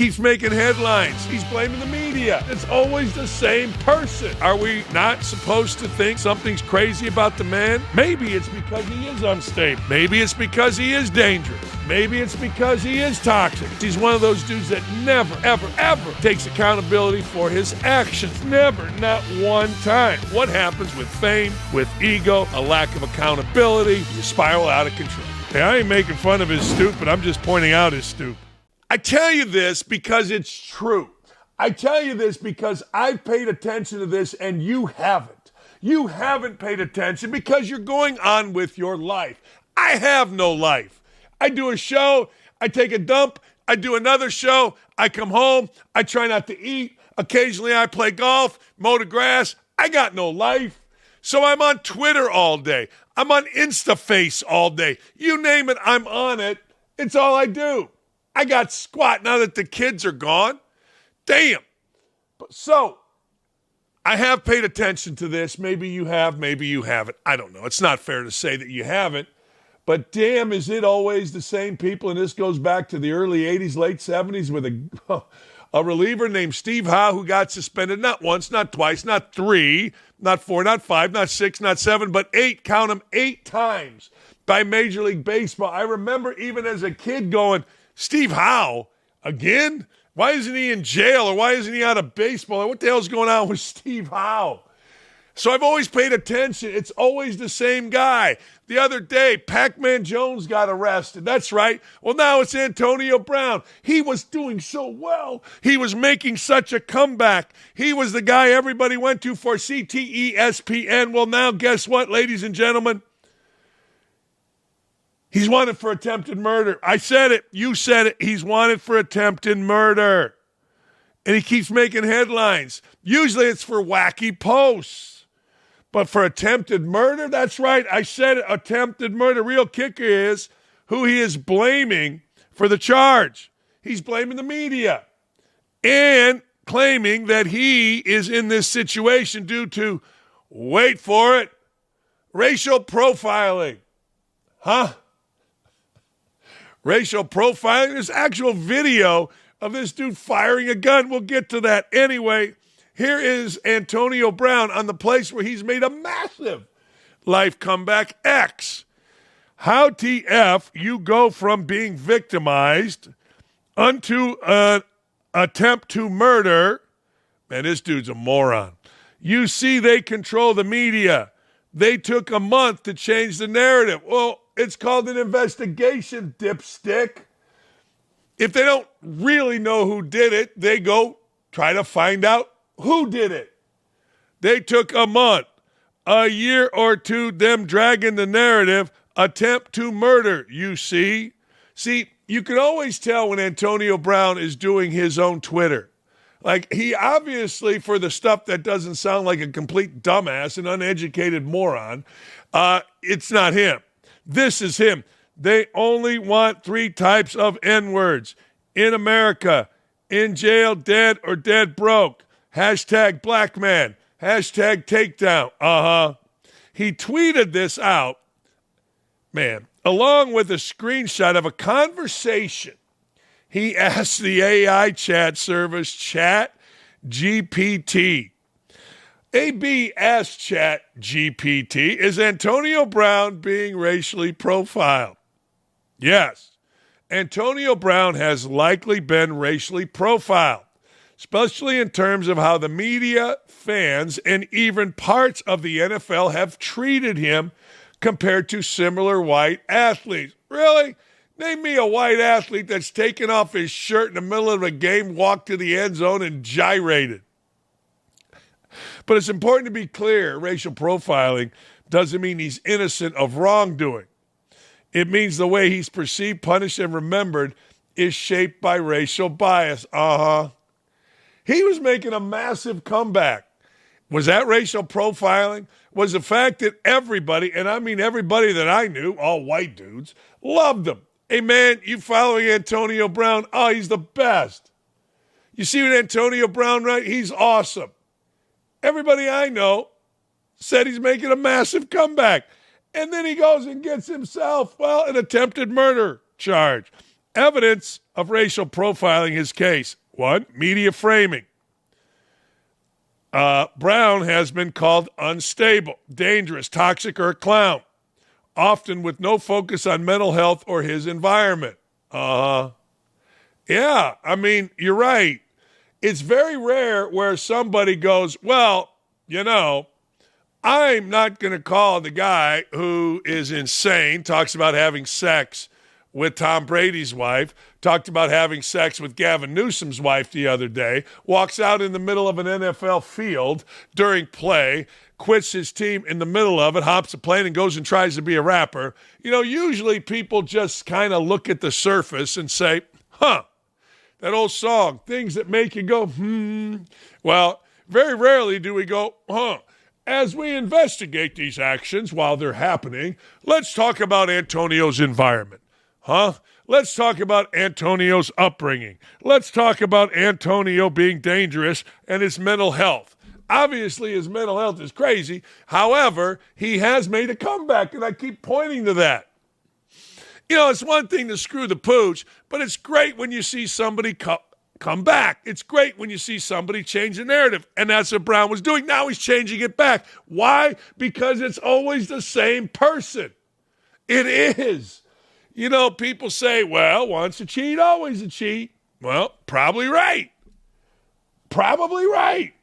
keeps making headlines. He's blaming the media. It's always the same person. Are we not supposed to think something's crazy about the man? Maybe it's because he is unstable. Maybe it's because he is dangerous. Maybe it's because he is toxic. He's one of those dudes that never, ever, ever takes accountability for his actions. Never, not one time. What happens with fame, with ego, a lack of accountability? You spiral out of control. Hey, I ain't making fun of his stoop, but I'm just pointing out his stoop. I tell you this because it's true. I tell you this because I've paid attention to this and you haven't. You haven't paid attention because you're going on with your life. I have no life. I do a show, I take a dump, I do another show, I come home, I try not to eat. Occasionally I play golf, mow the grass. I got no life. So I'm on Twitter all day. I'm on InstaFace all day. You name it, I'm on it. It's all I do. I got squat now that the kids are gone. Damn. So I have paid attention to this. Maybe you have, maybe you haven't. I don't know. It's not fair to say that you haven't. But damn, is it always the same people? And this goes back to the early 80s, late 70s with a reliever named Steve Howe who got suspended not once, not twice, not three, not four, not five, not six, not seven, but 8, count them, 8 times by Major League Baseball. I remember even as a kid going, Steve Howe, again? Why isn't he in jail or why isn't he out of baseball? What the hell's going on with Steve Howe? So I've always paid attention. It's always the same guy. The other day, Pac-Man Jones got arrested. That's right. Well, now it's Antonio Brown. He was doing so well. He was making such a comeback. He was the guy everybody went to for CTESPN. Well, now guess what, ladies and gentlemen? He's wanted for attempted murder. I said it. You said it. He's wanted for attempted murder. And he keeps making headlines. Usually it's for wacky posts. But for attempted murder, that's right. I said it, attempted murder. Real kicker is who he is blaming for the charge. He's blaming the media and claiming that he is in this situation due to, wait for it, racial profiling. Huh? Racial profiling? There's actual video of this dude firing a gun. We'll get to that anyway. Here is Antonio Brown on the place where he's made a massive life comeback. X. How TF you go from being victimized unto an attempt to murder. Man, this dude's a moron. You see, they control the media. They took a month to change the narrative. Well, it's called an investigation, dipstick. If they don't really know who did it, they go try to find out who did it. They took a month, a year or two, them dragging the narrative, attempt to murder, you see. See, you can always tell when Antonio Brown is doing his own Twitter. Like, he obviously, for the stuff that doesn't sound like a complete dumbass, an uneducated moron, it's not him. This is him. They only want 3 types of N-words. In America, in jail, dead, or dead broke. Hashtag black man. Hashtag takedown. He tweeted this out, man, along with a screenshot of a conversation. He asked the AI chat service, Chat GPT. AB asked Chat GPT, is Antonio Brown being racially profiled? Yes. Antonio Brown has likely been racially profiled, especially in terms of how the media, fans, and even parts of the NFL have treated him compared to similar white athletes. Really? Name me a white athlete that's taken off his shirt in the middle of a game, walked to the end zone, and gyrated. But it's important to be clear, racial profiling doesn't mean he's innocent of wrongdoing. It means the way he's perceived, punished, and remembered is shaped by racial bias. He was making a massive comeback. Was that racial profiling? Was the fact that everybody, and I mean everybody that I knew, all white dudes, loved him. Hey, man, you following Antonio Brown? Oh, he's the best. You see what Antonio Brown, right? He's awesome. Everybody I know said he's making a massive comeback. And then he goes and gets himself, well, an attempted murder charge. Evidence of racial profiling his case. One, media framing. Brown has been called unstable, dangerous, toxic, or a clown, often with no focus on mental health or his environment. Yeah, I mean, you're right. It's very rare where somebody goes, well, you know, I'm not going to call the guy who is insane, talks about having sex with Tom Brady's wife, talked about having sex with Gavin Newsom's wife the other day, walks out in the middle of an NFL field during play, quits his team in the middle of it, hops a plane and goes and tries to be a rapper. You know, usually people just kind of look at the surface and say, that old song, things that make you go, Well, very rarely do we go, As we investigate these actions while they're happening, let's talk about Antonio's environment. Let's talk about Antonio's upbringing. Let's talk about Antonio being dangerous and his mental health. Obviously, his mental health is crazy. However, he has made a comeback, and I keep pointing to that. You know, it's one thing to screw the pooch, but it's great when you see somebody come back. It's great when you see somebody change the narrative, and that's what Brown was doing. Now he's changing it back. Why? Because it's always the same person. It is. You know, people say, well, once a cheat, always a cheat. Well, probably right. Probably right.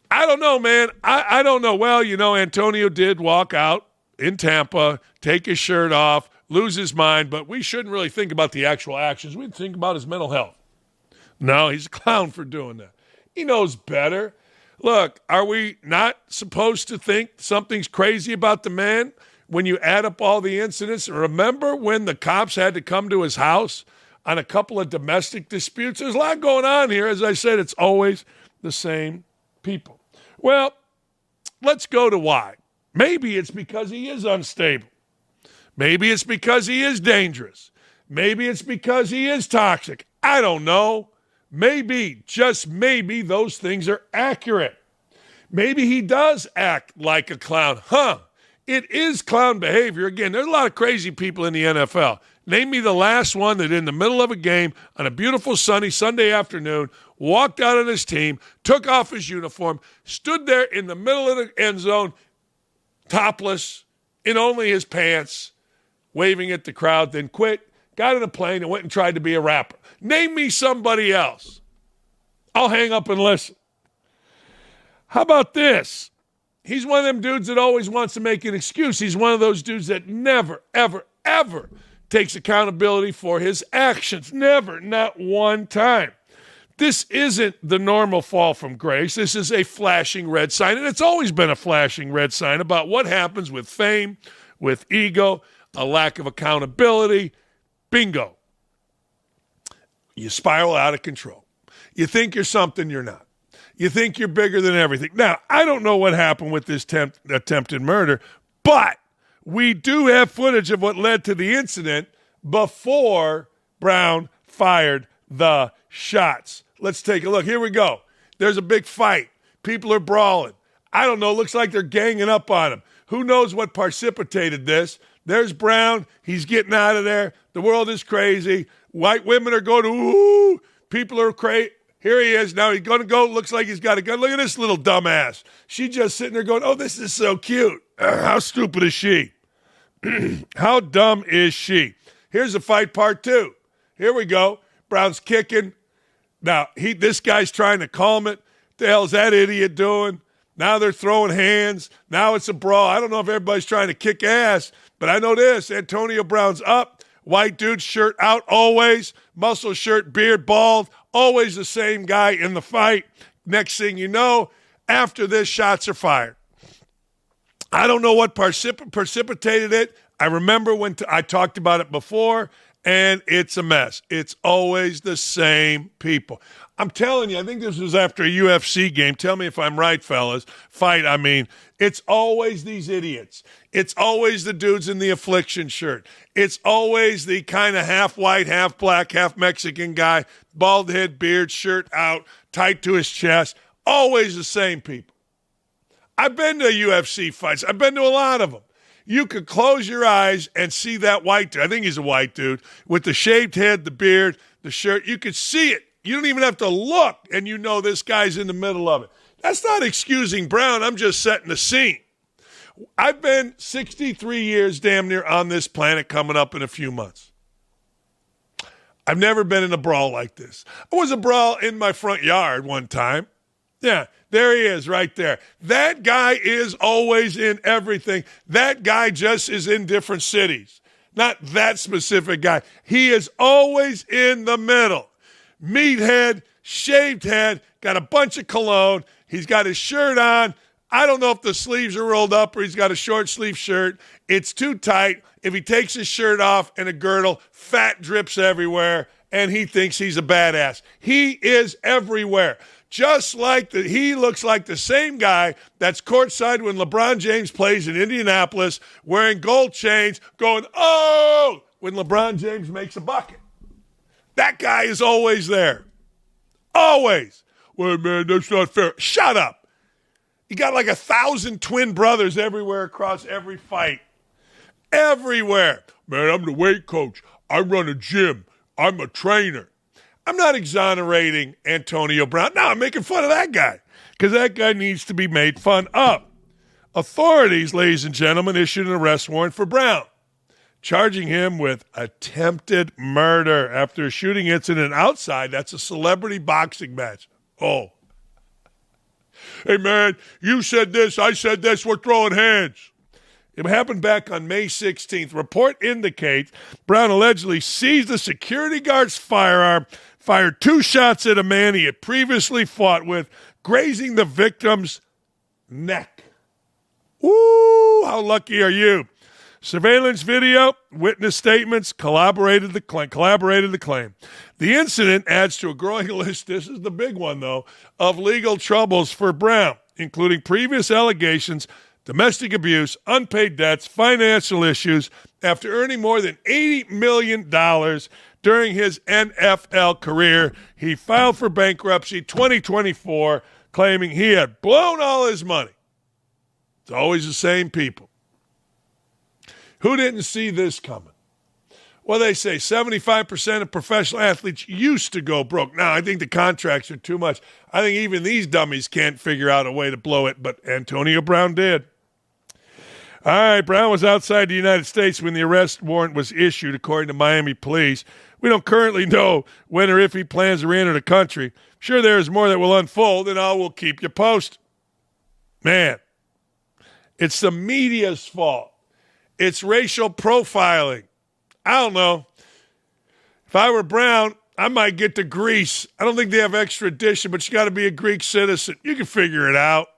I don't know, man. I don't know. Well, you know, Antonio did walk out in Tampa, take his shirt off, lose his mind, but we shouldn't really think about the actual actions. We'd think about his mental health. No, he's a clown for doing that. He knows better. Look, are we not supposed to think something's crazy about the man when you add up all the incidents? Remember when the cops had to come to his house on a couple of domestic disputes? There's a lot going on here. As I said, it's always the same people. Well, let's go to why. Maybe it's because he is unstable. Maybe it's because he is dangerous. Maybe it's because he is toxic. I don't know. Maybe, just maybe, those things are accurate. Maybe he does act like a clown. It is clown behavior. Again, there's a lot of crazy people in the NFL. Name me the last one that in the middle of a game on a beautiful sunny Sunday afternoon walked out on his team, took off his uniform, stood there in the middle of the end zone, topless, in only his pants, waving at the crowd, then quit, got in a plane, and went and tried to be a rapper. Name me somebody else. I'll hang up and listen. How about this? He's one of them dudes that always wants to make an excuse. He's one of those dudes that never, ever, ever takes accountability for his actions. Never, not one time. This isn't the normal fall from grace. This is a flashing red sign, and it's always been a flashing red sign about what happens with fame, with ego, a lack of accountability. Bingo. You spiral out of control. You think you're something you're not. You think you're bigger than everything. Now, I don't know what happened with this attempted murder, but we do have footage of what led to the incident before Brown fired the shots. Let's take a look. Here we go. There's a big fight. People are brawling. I don't know. Looks like they're ganging up on him. Who knows what precipitated this? There's Brown. He's getting out of there. The world is crazy. White women are going, ooh. People are crazy. Here he is. Now he's going to go. Looks like he's got a gun. Look at this little dumbass. She's just sitting there going, oh, this is so cute. How stupid is she? How dumb is she? Here's the fight part 2. Here we go. Brown's kicking. Now, this guy's trying to calm it. What the hell's that idiot doing? Now they're throwing hands. Now it's a brawl. I don't know if everybody's trying to kick ass, but I know this. Antonio Brown's up. White dude, shirt out always. Muscle shirt, beard, bald. Always the same guy in the fight. Next thing you know, after this, shots are fired. I don't know what precipitated it. I remember when I talked about it before, and it's a mess. It's always the same people. I'm telling you, I think this was after a UFC game. Tell me if I'm right, fellas. I mean, it's always these idiots. It's always the dudes in the affliction shirt. It's always the kind of half white, half black, half Mexican guy, bald head, beard, shirt out, tight to his chest. Always the same people. I've been to UFC fights. I've been to a lot of them. You could close your eyes and see that white dude. I think he's a white dude with the shaved head, the beard, the shirt. You could see it. You don't even have to look, and you know this guy's in the middle of it. That's not excusing Brown. I'm just setting the scene. I've been 63 years damn near on this planet coming up in a few months. I've never been in a brawl like this. I was a brawl in my front yard one time. Yeah, there he is right there. That guy is always in everything. That guy just is in different cities. Not that specific guy. He is always in the middle. Meathead, shaved head, got a bunch of cologne. He's got his shirt on. I don't know if the sleeves are rolled up or he's got a short sleeve shirt. It's too tight. If he takes his shirt off and a girdle, fat drips everywhere, and he thinks he's a badass. He is everywhere. Just like he looks like the same guy that's courtside when LeBron James plays in Indianapolis, wearing gold chains, going, oh, when LeBron James makes a bucket. That guy is always there. Always. Well, man, that's not fair. Shut up. You got like 1,000 twin brothers everywhere across every fight. Everywhere. Man, I'm the weight coach. I run a gym. I'm a trainer. I'm not exonerating Antonio Brown. No, I'm making fun of that guy because that guy needs to be made fun of. Authorities, ladies and gentlemen, issued an arrest warrant for Brown, charging him with attempted murder after a shooting incident outside. That's a celebrity boxing match. Oh. Hey, man, you said this, I said this, we're throwing hands. It happened back on May 16th. Report indicates Brown allegedly seized the security guard's firearm, fired 2 shots at a man he had previously fought with, grazing the victim's neck. Ooh, how lucky are you? Surveillance video, witness statements corroborated the claim. The incident adds to a growing list, this is the big one though, of legal troubles for Brown, including previous allegations, domestic abuse, unpaid debts, financial issues, after earning more than $80 million during his NFL career. He filed for bankruptcy 2024, claiming he had blown all his money. It's always the same people. Who didn't see this coming? Well, they say 75% of professional athletes used to go broke. Now, I think the contracts are too much. I think even these dummies can't figure out a way to blow it, but Antonio Brown did. All right, Brown was outside the United States when the arrest warrant was issued, according to Miami police. We don't currently know when or if he plans to re-enter the country. Sure, there is more that will unfold, and I will keep you posted. Man, it's the media's fault. It's racial profiling. I don't know. If I were Brown, I might get to Greece. I don't think they have extradition, but you got to be a Greek citizen. You can figure it out.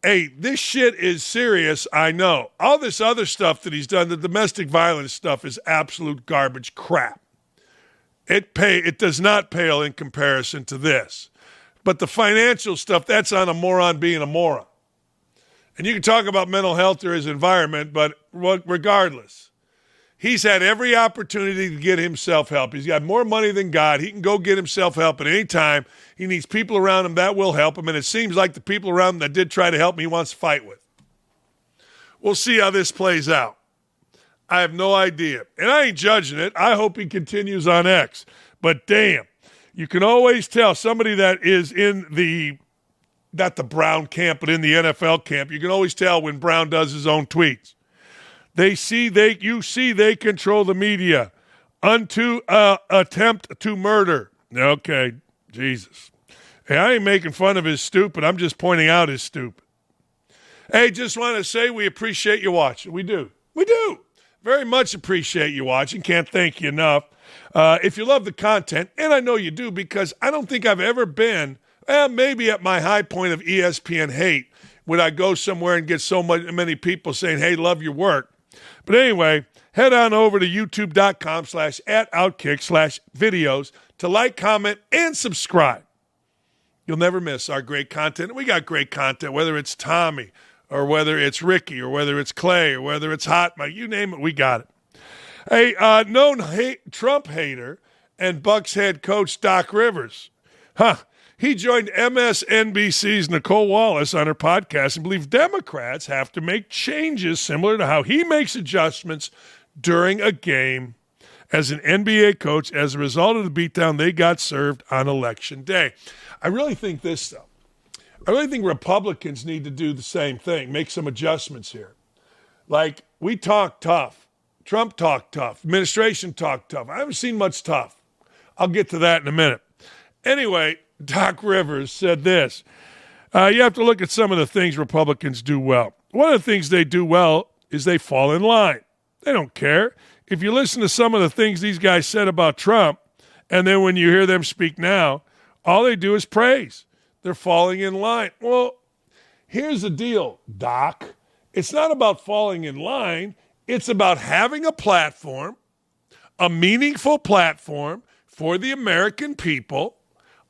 Hey, this shit is serious, I know. All this other stuff that he's done, the domestic violence stuff, is absolute garbage crap. It does not pale in comparison to this. But the financial stuff, that's on a moron being a moron. And you can talk about mental health or his environment, but regardless, he's had every opportunity to get himself help. He's got more money than God. He can go get himself help at any time. He needs people around him that will help him, and it seems like the people around him that did try to help him, he wants to fight with. We'll see how this plays out. I have no idea. And I ain't judging it. I hope he continues on X. But damn, you can always tell somebody that is in the, not the Brown camp, but in the NFL camp, you can always tell when Brown does his own tweets. You see they control the media. Unto attempt to murder. Okay, Jesus. Hey, I ain't making fun of his stupid. I'm just pointing out his stupid. Hey, just want to say we appreciate you watching. We do. We do. Very much appreciate you watching. Can't thank you enough. If you love the content, and I know you do because I don't think I've ever been, maybe at my high point of ESPN hate, would I go somewhere and get so many people saying, hey, love your work. But anyway, head on over to youtube.com/@OutKick/videos to like, comment, and subscribe. You'll never miss our great content. We got great content, whether it's Tommy or whether it's Ricky or whether it's Clay or whether it's Hot Mike. You name it, we got it. Hey, Trump hater and Bucs head coach Doc Rivers. He joined MSNBC's Nicole Wallace on her podcast and believed Democrats have to make changes similar to how he makes adjustments during a game as an NBA coach as a result of the beatdown they got served on Election Day. I really think this, though. I really think Republicans need to do the same thing, make some adjustments here. Like, we talk tough. Trump talked tough. Administration talked tough. I haven't seen much tough. I'll get to that in a minute. Anyway, Doc Rivers said this. You have to look at some of the things Republicans do well. One of the things they do well is they fall in line. They don't care. If you listen to some of the things these guys said about Trump, and then when you hear them speak now, all they do is praise. They're falling in line. Well, here's the deal, Doc. It's not about falling in line. It's about having a platform, a meaningful platform for the American people.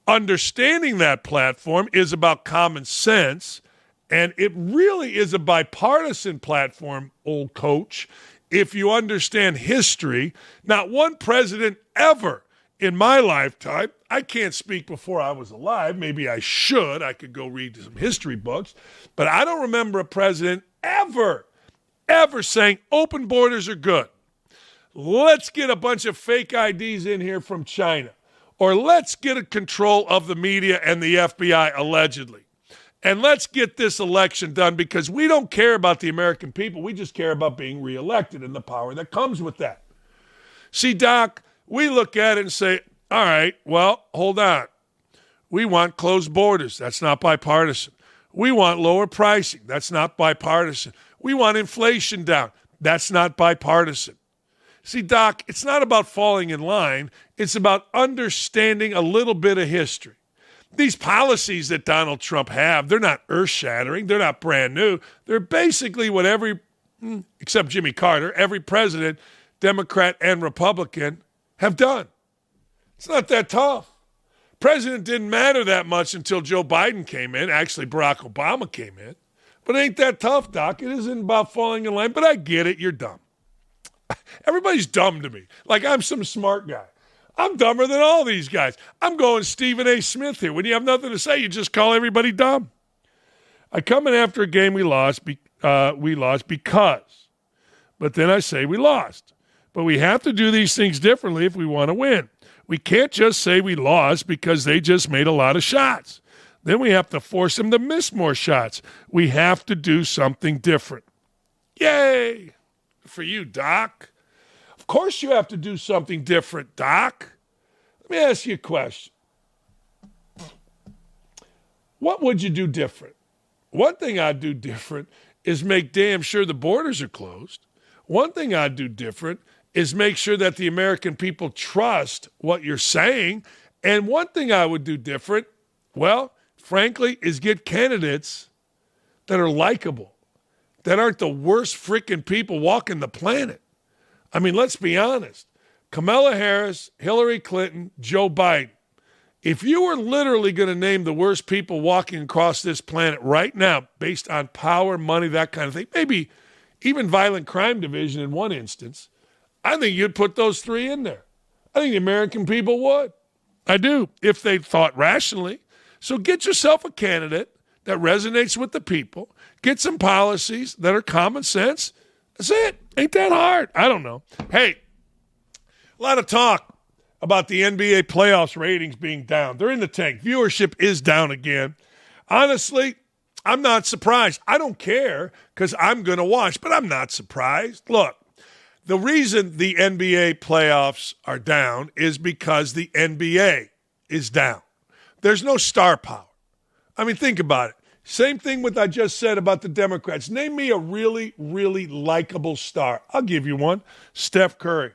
Understanding that platform is about common sense, and it really is a bipartisan platform, old coach. If you understand history, not one president ever in my lifetime, I can't speak before I was alive. Maybe I should. I could go read some history books. But I don't remember a president ever saying open borders are good. Let's get a bunch of fake IDs in here from China. Or let's get a control of the media and the FBI, allegedly. And let's get this election done because we don't care about the American people. We just care about being reelected and the power that comes with that. See, Doc, we look at it and say, all right, well, hold on. We want closed borders. That's not bipartisan. We want lower pricing. That's not bipartisan. We want inflation down. That's not bipartisan. See, Doc, it's not about falling in line. It's about understanding a little bit of history. These policies that Donald Trump have, they're not earth-shattering. They're not brand new. They're basically what except Jimmy Carter, every president, Democrat and Republican, have done. It's not that tough. President didn't matter that much until Joe Biden came in. Actually, Barack Obama came in. But it ain't that tough, Doc. It isn't about falling in line, but I get it. You're dumb. Everybody's dumb to me. Like I'm some smart guy. I'm dumber than all these guys. I'm going Stephen A. Smith here. When you have nothing to say, you just call everybody dumb. I come in after a game we lost because. But then I say we lost. But we have to do these things differently if we want to win. We can't just say we lost because they just made a lot of shots. Then we have to force them to miss more shots. We have to do something different. Yay! For you, Doc. Of course you have to do something different, Doc. Let me ask you a question. What would you do different? One thing I'd do different is make damn sure the borders are closed. One thing I'd do different is make sure that the American people trust what you're saying. And one thing I would do different, well, frankly, is get candidates that are likable, that aren't the worst freaking people walking the planet. I mean, let's be honest. Kamala Harris, Hillary Clinton, Joe Biden. If you were literally going to name the worst people walking across this planet right now based on power, money, that kind of thing, maybe even violent crime division in one instance, I think you'd put those three in there. I think the American people would. I do, if they thought rationally. So get yourself a candidate that resonates with the people. Get some policies that are common sense. That's it. Ain't that hard. I don't know. Hey, a lot of talk about the NBA playoffs ratings being down. They're in the tank. Viewership is down again. Honestly, I'm not surprised. I don't care because I'm going to watch, but I'm not surprised. Look, the reason the NBA playoffs are down is because the NBA is down. There's no star power. I mean, think about it. Same thing with I just said about the Democrats. Name me a really, really likable star. I'll give you one. Steph Curry.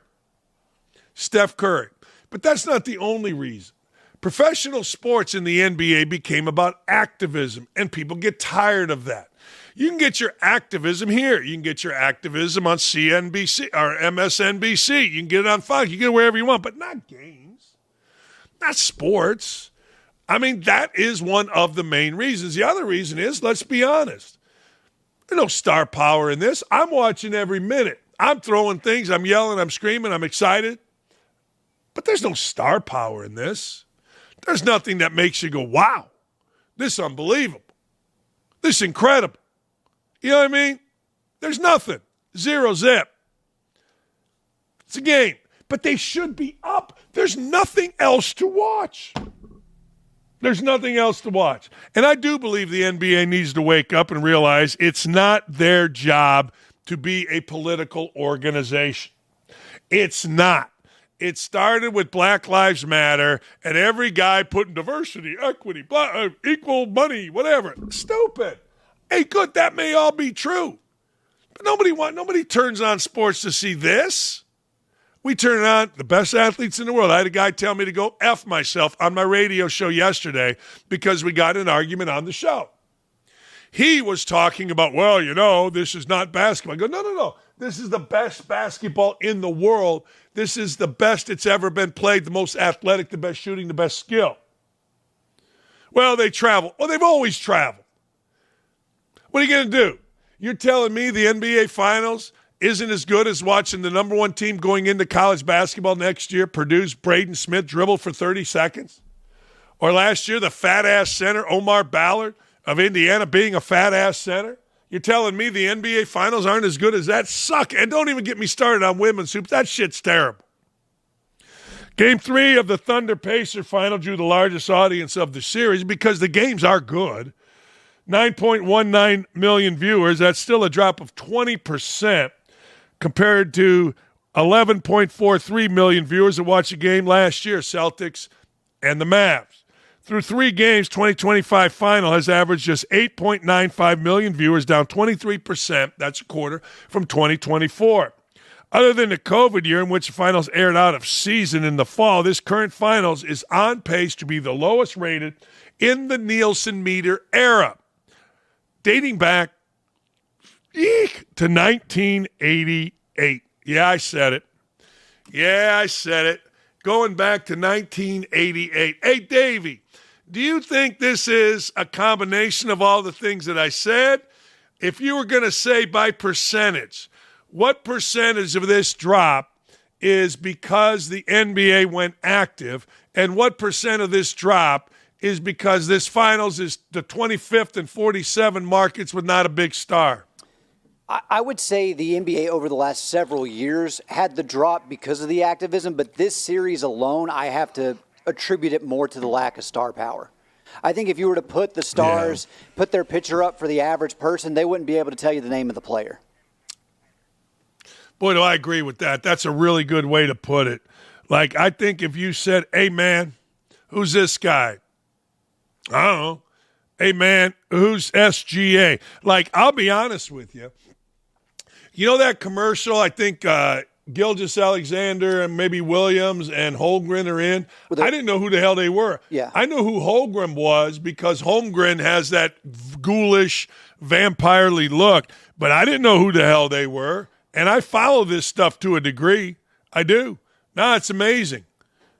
Steph Curry. But that's not the only reason. Professional sports in the NBA became about activism, and people get tired of that. You can get your activism here. You can get your activism on CNBC or MSNBC. You can get it on Fox. You can get it wherever you want, but not games, not sports. I mean, that is one of the main reasons. The other reason is, let's be honest, there's no star power in this. I'm watching every minute. I'm throwing things. I'm yelling. I'm screaming. I'm excited. But there's no star power in this. There's nothing that makes you go, wow, this is unbelievable. This is incredible. You know what I mean? There's nothing. Zero zip. It's a game. But they should be up. There's nothing else to watch. There's nothing else to watch. And I do believe the NBA needs to wake up and realize it's not their job to be a political organization. It's not. It started with Black Lives Matter and every guy putting diversity, equity, equal money, whatever. Stupid. Hey, good, that may all be true. But nobody turns on sports to see this. We turn on the best athletes in the world. I had a guy tell me to go F myself on my radio show yesterday because we got in an argument on the show. He was talking about, well, this is not basketball. I go, no. This is the best basketball in the world. This is the best it's ever been played, the most athletic, the best shooting, the best skill. Well, they travel. Well, they've always traveled. What are you going to do? You're telling me the NBA Finals isn't as good as watching the number one team going into college basketball next year, Purdue's Braden Smith dribble for 30 seconds? Or last year, the fat-ass center, Omar Ballard of Indiana, being a fat-ass center? You're telling me the NBA Finals aren't as good as that? Suck. And don't even get me started on women's hoops. That shit's terrible. Game 3 of the Thunder-Pacer final drew the largest audience of the series because the games are good. 9.19 million viewers. That's still a drop of 20% compared to 11.43 million viewers that watched the game last year, Celtics and the Mavs. Through 3 games, 2025 final has averaged just 8.95 million viewers, down 23%, that's a quarter, from 2024. Other than the COVID year in which the finals aired out of season in the fall, this current finals is on pace to be the lowest rated in the Nielsen meter era, dating back to 1988. Yeah, I said it. Going back to 1988. Hey, Davey, do you think this is a combination of all the things that I said? If you were going to say by percentage, what percentage of this drop is because the NBA went active, and what percent of this drop is because this finals is the 25th and 47 markets with not a big star? I would say the NBA over the last several years had the drop because of the activism, but this series alone, I have to attribute it more to the lack of star power. I think if you were to put the stars, put their picture up for the average person, they wouldn't be able to tell you the name of the player. Boy, do I agree with that. That's a really good way to put it. Like, I think if you said, hey, man, who's this guy? I don't know. Hey, man, who's SGA? Like, I'll be honest with you. You know that commercial, I think Gilgeous-Alexander and maybe Williams and Holmgren are in? I didn't know who the hell they were. Yeah. I know who Holmgren was because Holmgren has that ghoulish, vampire-ly look, but I didn't know who the hell they were. And I follow this stuff to a degree. I do. No, it's amazing.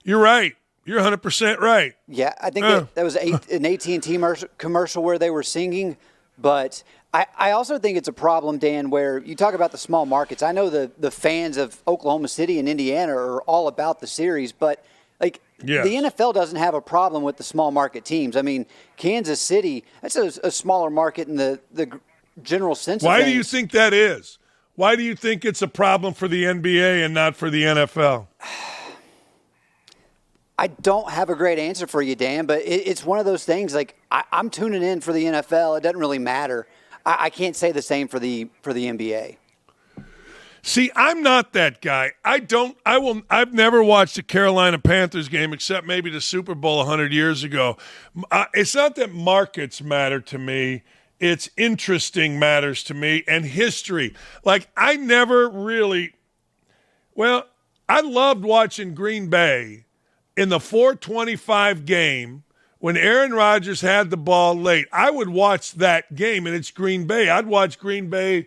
You're right. You're 100% right. Yeah, I think that was an AT&T commercial where they were singing, but I also think it's a problem, Dan, where you talk about the small markets. I know the fans of Oklahoma City and Indiana are all about the series, but the NFL doesn't have a problem with the small market teams. I mean, Kansas City, that's a smaller market in the general sense of things. Why do you think that is? Why do you think it's a problem for the NBA and not for the NFL? I don't have a great answer for you, Dan, but it's one of those things. Like, I'm tuning in for the NFL. It doesn't really matter. I can't say the same for the NBA. See, I'm not that guy. I've never watched a Carolina Panthers game except maybe the Super Bowl 100 years ago. It's not that markets matter to me. It's interesting matters to me, and history. Like, I never really – I loved watching Green Bay in the 4:25 game when Aaron Rodgers had the ball late. I would watch that game, and it's Green Bay. I'd watch Green Bay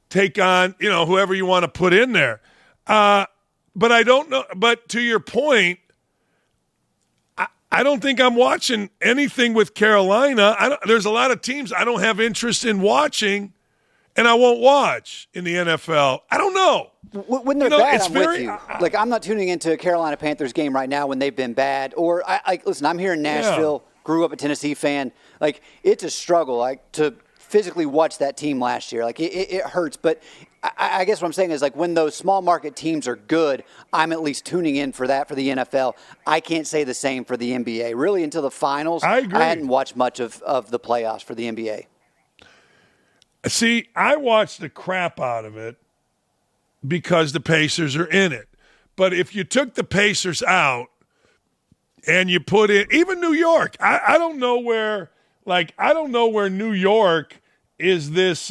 take on, whoever you want to put in there. But I don't know – but to your point, I don't think I'm watching anything with Carolina. There's a lot of teams I don't have interest in watching, and I won't watch in the NFL. I don't know. When they're bad, I'm with you. Like, I'm not tuning into a Carolina Panthers game right now when they've been bad. Or, listen, I'm here in Nashville, grew up a Tennessee fan. Like, it's a struggle, like, to physically watch that team last year. Like, it hurts. But I guess what I'm saying is, like, when those small market teams are good, I'm at least tuning in for that for the NFL. I can't say the same for the NBA. Really, until the finals, I agree. I hadn't watched much of the playoffs for the NBA. See, I watched the crap out of it because the Pacers are in it. But if you took the Pacers out and you put in even New York, I don't know where New York is this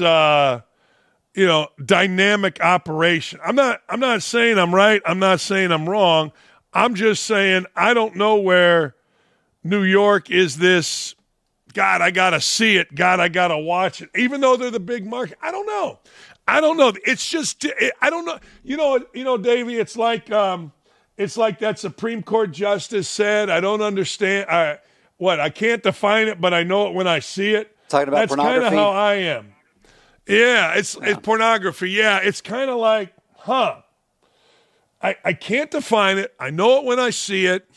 dynamic operation. I'm not saying I'm right. I'm not saying I'm wrong. I'm just saying I don't know where New York is this. God, I got to see it. God, I got to watch it. Even though they're the big market. I don't know. It's just, I don't know. You know, Davey, it's like that Supreme Court justice said, I don't understand. I can't define it, but I know it when I see it. Talking about pornography. That's kind of how I am. Yeah, it's pornography. Yeah, it's kind of like, I can't define it. I know it when I see it.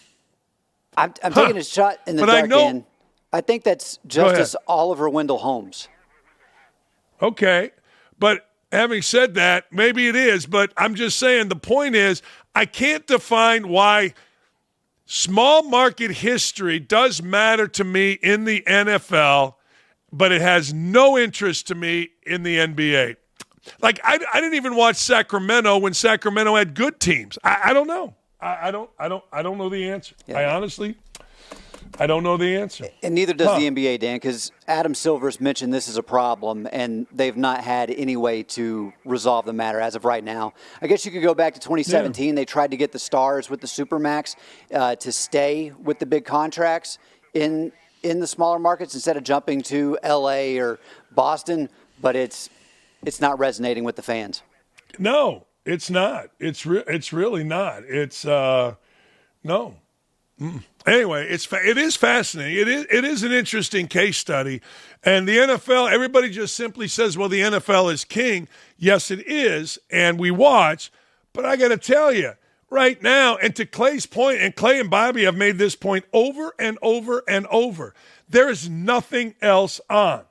I'm taking a shot in the dark, Dan. I think that's Justice Oliver Wendell Holmes. Okay. But having said that, maybe it is. But I'm just saying the point is I can't define why small market history does matter to me in the NFL, but it has no interest to me in the NBA. Like, I didn't even watch Sacramento when Sacramento had good teams. I don't know. I don't know the answer. Yeah. I don't know the answer. And neither does the NBA, Dan, because Adam Silver's mentioned this is a problem, and they've not had any way to resolve the matter as of right now. I guess you could go back to 2017. Yeah. They tried to get the stars with the Supermax to stay with the big contracts in the smaller markets instead of jumping to L.A. or Boston, but it's not resonating with the fans. No, it's not. It's really not. It's no. Mm-mm. Anyway, it is fascinating. It is an interesting case study. And the NFL, everybody just simply says, well, the NFL is king. Yes, it is, and we watch. But I got to tell you, right now, and to Clay's point, and Clay and Bobby have made this point over and over and over, there is nothing else on.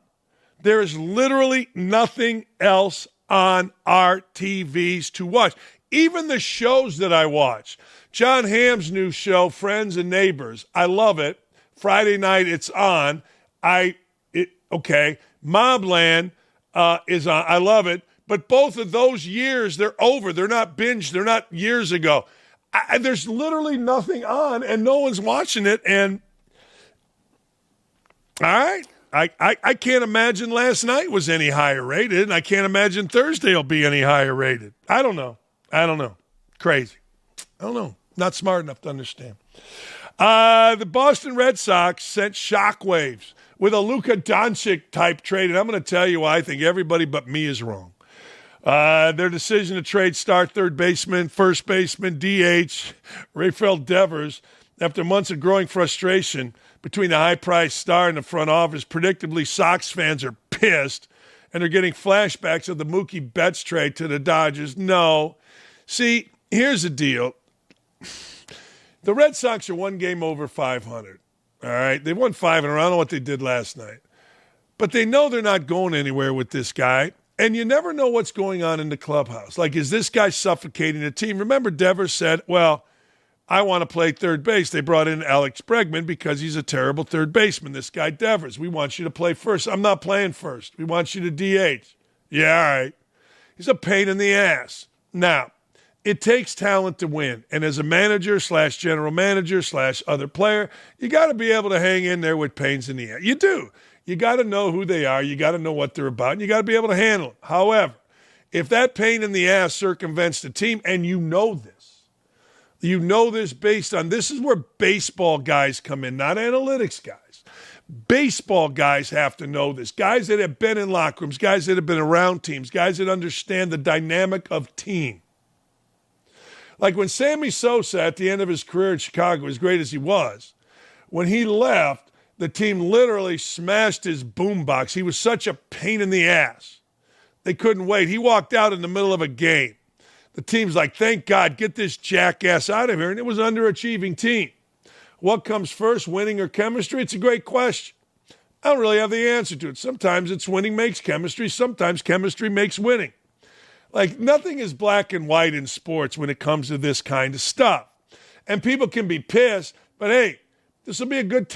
There is literally nothing else on our TVs to watch. Even the shows that I watch. John Hamm's new show, Friends and Neighbors. I love it. Friday night it's on. Mobland is on. I love it. But both of those years, they're over. They're not binged. They're not years ago. There's literally nothing on, and no one's watching it. And all right. I can't imagine last night was any higher rated, and I can't imagine Thursday will be any higher rated. I don't know. Crazy. I don't know. Not smart enough to understand. The Boston Red Sox sent shockwaves with a Luka Doncic type trade, and I'm going to tell you why I think everybody but me is wrong. Their decision to trade star third baseman, first baseman, DH, Rafael Devers, after months of growing frustration between the high-priced star and the front office, predictably Sox fans are pissed and are getting flashbacks of the Mookie Betts trade to the Dodgers. No. See, here's the deal. The Red Sox are one game over 500. All right? They won 5 in a row. I don't know what they did last night. But they know they're not going anywhere with this guy. And you never know what's going on in the clubhouse. Like, is this guy suffocating the team? Remember, Devers said, well, I want to play third base. They brought in Alex Bregman because he's a terrible third baseman. This guy, Devers, we want you to play first. I'm not playing first. We want you to DH. Yeah, all right. He's a pain in the ass. Now, it takes talent to win. And as a manager / general manager / other player, you got to be able to hang in there with pains in the ass. You do. You got to know who they are. You got to know what they're about. And you got to be able to handle it. However, if that pain in the ass circumvents the team, and you know this based on, this is where baseball guys come in, not analytics guys. Baseball guys have to know this. Guys that have been in locker rooms, guys that have been around teams, guys that understand the dynamic of team. Like when Sammy Sosa, at the end of his career in Chicago, as great as he was, when he left, the team literally smashed his boombox. He was such a pain in the ass. They couldn't wait. He walked out in the middle of a game. The team's like, thank God, get this jackass out of here. And it was an underachieving team. What comes first, winning or chemistry? It's a great question. I don't really have the answer to it. Sometimes it's winning makes chemistry. Sometimes chemistry makes winning. Like, nothing is black and white in sports when it comes to this kind of stuff. And people can be pissed, but hey, this will be a good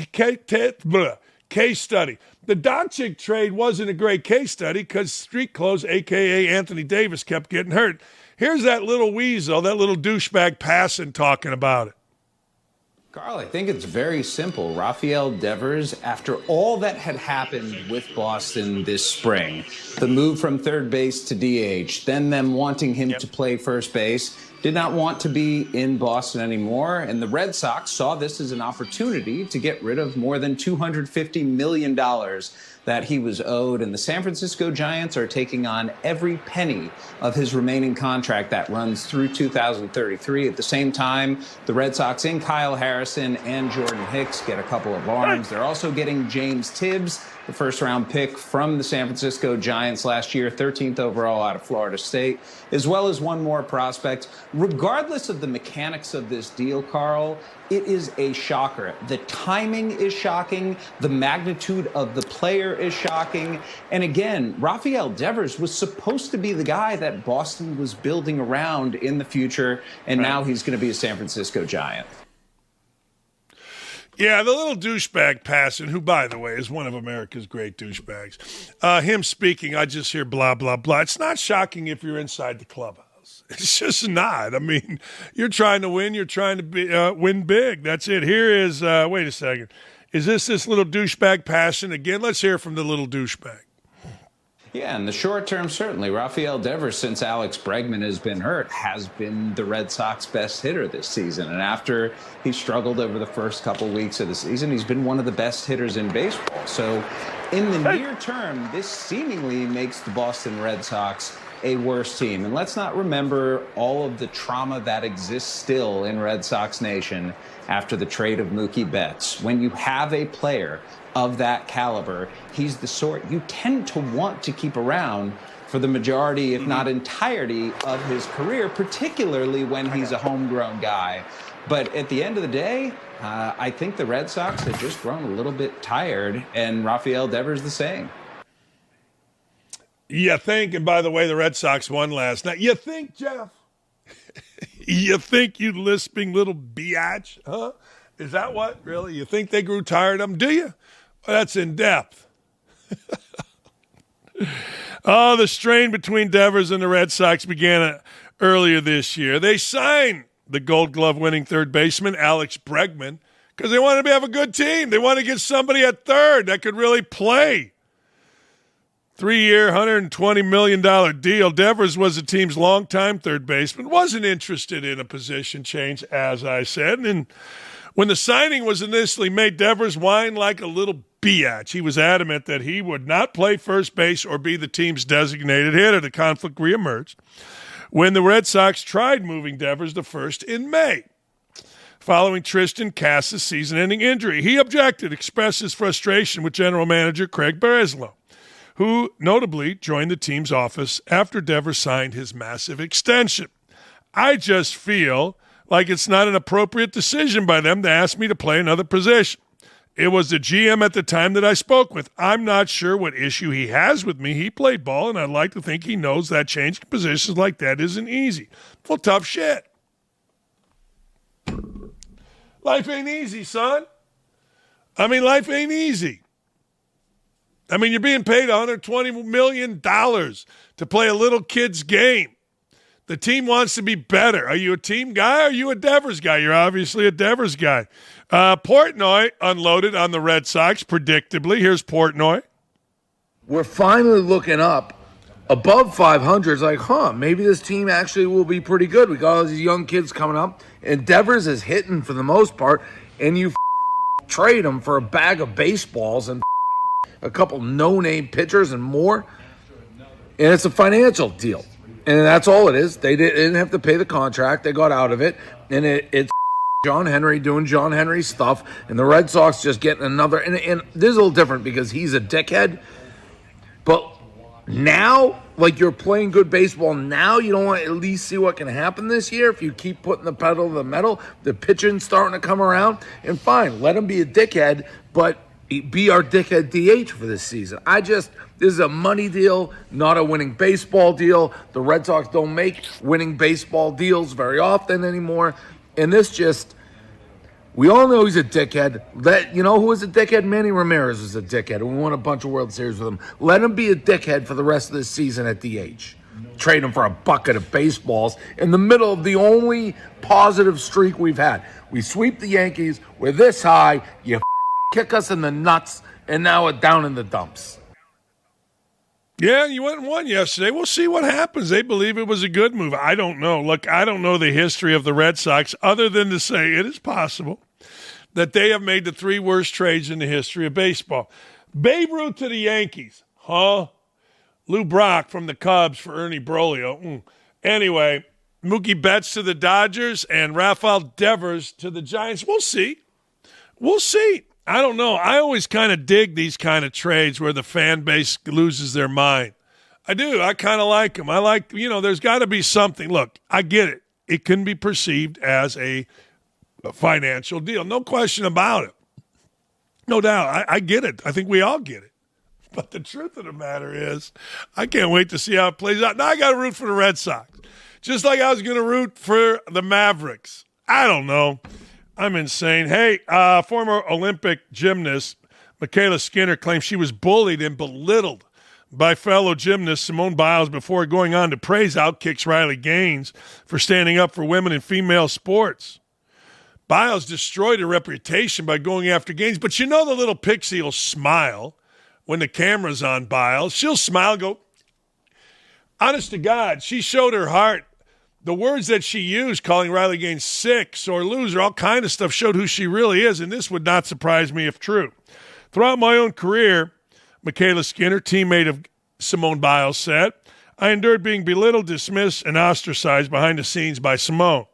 case study. The Dakich trade wasn't a great case study because street clothes, a.k.a. Anthony Davis, kept getting hurt. Here's that little weasel, that little douchebag Passon talking about it. Carl, I think it's very simple. Rafael Devers, after all that had happened with Boston this spring, the move from third base to DH, then them wanting him to play first base, did not want to be in Boston anymore. And the Red Sox saw this as an opportunity to get rid of more than $250 million that he was owed. And the San Francisco Giants are taking on every penny of his remaining contract that runs through 2033. At the same time, the Red Sox in Kyle Harrison and Jordan Hicks get a couple of arms. They're also getting James Tibbs, the first-round pick from the San Francisco Giants last year, 13th overall out of Florida State, as well as one more prospect. Regardless of the mechanics of this deal, Carl, it is a shocker. The timing is shocking. The magnitude of the player is shocking. And again, Rafael Devers was supposed to be the guy that Boston was building around in the future, and now he's going to be a San Francisco Giant. Yeah, the little douchebag Passon, who, by the way, is one of America's great douchebags. Him speaking, I just hear blah, blah, blah. It's not shocking if you're inside the clubhouse. It's just not. I mean, you're trying to win. You're trying to win big. That's it. Here is, wait a second. Is this little douchebag Passon again? Let's hear from the little douchebag. Yeah, in the short term, certainly. Rafael Devers, since Alex Bregman has been hurt, has been the Red Sox best hitter this season. And after he struggled over the first couple weeks of the season, he's been one of the best hitters in baseball. So in the near term, this seemingly makes the Boston Red Sox a worse team. And let's not remember all of the trauma that exists still in Red Sox Nation after the trade of Mookie Betts. When you have a player of that caliber, he's the sort you tend to want to keep around for the majority, if not entirety, of his career, particularly when he's a homegrown guy. But at the end of the day, I think the Red Sox have just grown a little bit tired, and Rafael Devers the same. You think, and by the way, the Red Sox won last night. You think, Jeff? You think, you lisping little biatch? Huh? Is that what? Really? You think they grew tired of him? Do you? Well, that's in depth. Oh, the strain between Devers and the Red Sox began earlier this year. They signed the Gold Glove winning third baseman, Alex Bregman, because they wanted to have a good team. They wanted to get somebody at third that could really play. 3-year, $120 million deal. Devers was the team's longtime third baseman, wasn't interested in a position change, as I said. And when the signing was initially made, Devers whined like a little biatch. He was adamant that he would not play first base or be the team's designated hitter. The conflict reemerged when the Red Sox tried moving Devers to first in May, following Tristan Casas' season-ending injury. He objected, expressed his frustration with general manager Craig Breslow, who notably joined the team's office after Devers signed his massive extension. I just feel like it's not an appropriate decision by them to ask me to play another position. It was the GM at the time that I spoke with. I'm not sure what issue he has with me. He played ball, and I'd like to think he knows that changing positions like that isn't easy. Well, tough shit. Life ain't easy, son. I mean, life ain't easy. I mean, you're being paid $120 million to play a little kid's game. The team wants to be better. Are you a team guy or are you a Devers guy? You're obviously a Devers guy. Portnoy unloaded on the Red Sox, predictably. Here's Portnoy. We're finally looking up above 500. It's like, maybe this team actually will be pretty good. We got all these young kids coming up, and Devers is hitting for the most part, and you trade him for a bag of baseballs and a couple no-name pitchers and more, and it's a financial deal. And that's all it is. They didn't have to pay the contract. They got out of it. And it's John Henry doing John Henry stuff. And the Red Sox just getting another. And this is a little different because he's a dickhead. But Now, like you're playing good baseball now, you don't want to at least see what can happen this year. If you keep putting the pedal to the metal, the pitching's starting to come around, and fine, let him be a dickhead, but be our dickhead DH for this season. This is a money deal, not a winning baseball deal. The Red Sox don't make winning baseball deals very often anymore. And we all know he's a dickhead. You know who was a dickhead? Manny Ramirez was a dickhead. We won a bunch of World Series with him. Let him be a dickhead for the rest of the season at DH. Trade him for a bucket of baseballs in the middle of the only positive streak we've had. We sweep the Yankees. We're this high. You kick us in the nuts, and now we're down in the dumps. Yeah, you went and won yesterday. We'll see what happens. They believe it was a good move. I don't know. Look, I don't know the history of the Red Sox other than to say it is possible that they have made the 3 worst trades in the history of baseball. Babe Ruth to the Yankees. Huh? Lou Brock from the Cubs for Ernie Broglio. Anyway, Mookie Betts to the Dodgers and Rafael Devers to the Giants. We'll see. We'll see. I don't know. I always kind of dig these kind of trades where the fan base loses their mind. I do. I kind of like them. I like, there's got to be something. Look, I get it. It can be perceived as a financial deal. No question about it. No doubt. I get it. I think we all get it. But the truth of the matter is, I can't wait to see how it plays out. Now I got to root for the Red Sox. Just like I was going to root for the Mavericks. I don't know. I'm insane. Hey, former Olympic gymnast Michaela Skinner claims she was bullied and belittled by fellow gymnast Simone Biles before going on to praise OutKick's Riley Gaines for standing up for women in female sports. Biles destroyed her reputation by going after Gaines, but the little pixie will smile when the camera's on Biles. She'll smile and go, honest to God, she showed her heart. The words that she used, calling Riley Gaines sick, sore loser, all kind of stuff, showed who she really is, and this would not surprise me if true. Throughout my own career, Michaela Skinner, teammate of Simone Biles, said, I endured being belittled, dismissed, and ostracized behind the scenes by Simone.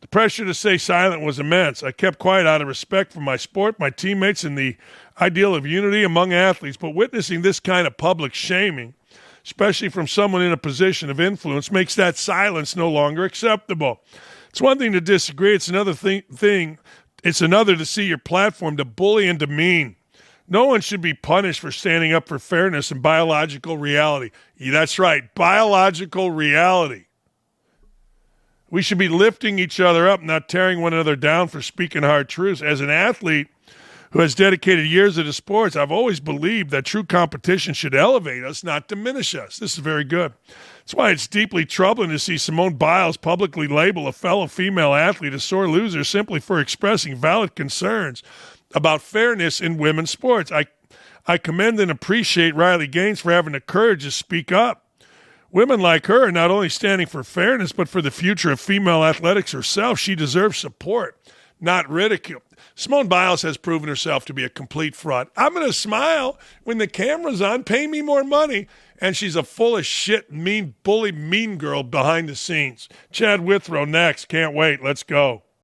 The pressure to stay silent was immense. I kept quiet out of respect for my sport, my teammates, and the ideal of unity among athletes, but witnessing this kind of public shaming, especially from someone in a position of influence, makes that silence no longer acceptable. It's one thing to disagree. It's another It's another to see your platform to bully and demean. No one should be punished for standing up for fairness and biological reality. Yeah, that's right, biological reality. We should be lifting each other up, not tearing one another down for speaking hard truths. As an athlete who has dedicated years to the sports, I've always believed that true competition should elevate us, not diminish us. This is very good. That's why it's deeply troubling to see Simone Biles publicly label a fellow female athlete a sore loser simply for expressing valid concerns about fairness in women's sports. I commend and appreciate Riley Gaines for having the courage to speak up. Women like her are not only standing for fairness, but for the future of female athletics herself. She deserves support, not ridicule. Simone Biles has proven herself to be a complete fraud. I'm going to smile when the camera's on. Pay me more money. And she's a full of shit, mean, bully, mean girl behind the scenes. Chad Withrow next. Can't wait. Let's go.